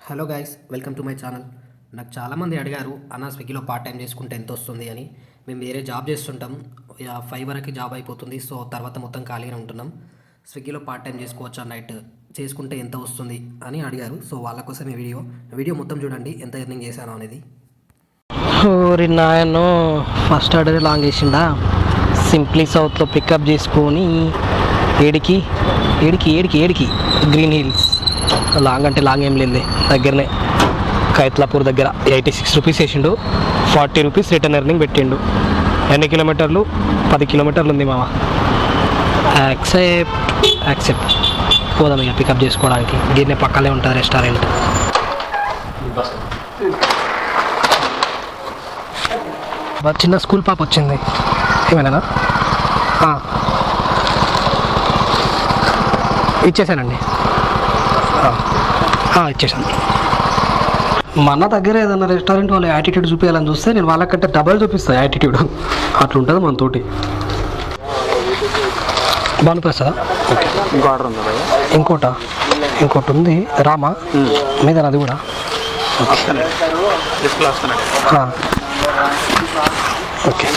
Hello guys, welcome to my channel. నాకు చాలామంది అడిగారు, అన్న స్విగ్గీలో పార్ట్ టైం చేసుకుంటే ఎంత వస్తుంది అని. మేము వేరే జాబ్ చేస్తుంటాం, 5 వరకు జాబ్ అయిపోతుంది. సో తర్వాత మొత్తం ఖాళీగా ఉంటున్నాం. స్విగ్గీలో పార్ట్ టైం చేసుకోవచ్చా, నైట్ చేసుకుంటే ఎంత వస్తుంది అని అడిగారు. సో వాళ్ళ కోసం ఈ వీడియో మొత్తం చూడండి, ఎంత ఎర్నింగ్ చేశాను అనేది. ఓరి నాయనో, ఫస్ట్ ఆర్డర్ లాంగ్ వేసిండా. సింప్లీ సౌత్లో పికప్ చేసుకొని ఏడికి గ్రీన్ హిల్స్. లాంగ్ అంటే లాంగ్ ఏం లేదు, దగ్గరనే కైత్లాపూర్ దగ్గర 86 రూపీస్ వేసిండు. 40 రూపీస్ రిటర్న్ ఎర్నింగ్ పెట్టిండు. ఎన్ని కిలోమీటర్లు? 10 కిలోమీటర్లు ఉంది మామ. యాక్సెప్ట్ పోదాం ఇక పికప్ చేసుకోవడానికి. గిన్నె పక్కనే ఉంటుంది రెస్టారెంట్. చిన్న స్కూల్ పాప వచ్చింది, ఏమైనా ఇచ్చేసానండి. ఇచ్చేసాను. మన దగ్గర ఏదైనా రెస్టారెంట్ వాళ్ళు యాటిట్యూడ్ చూపించాలని చూస్తే నేను వాళ్ళకంటే డబల్ చూపిస్తాను యాటిట్యూడ్. అట్లుంటుంది మనతోటి. భానుప్రసాదా? ఇంకోటి ఉంది రామా మీద, అది కూడా ఓకే.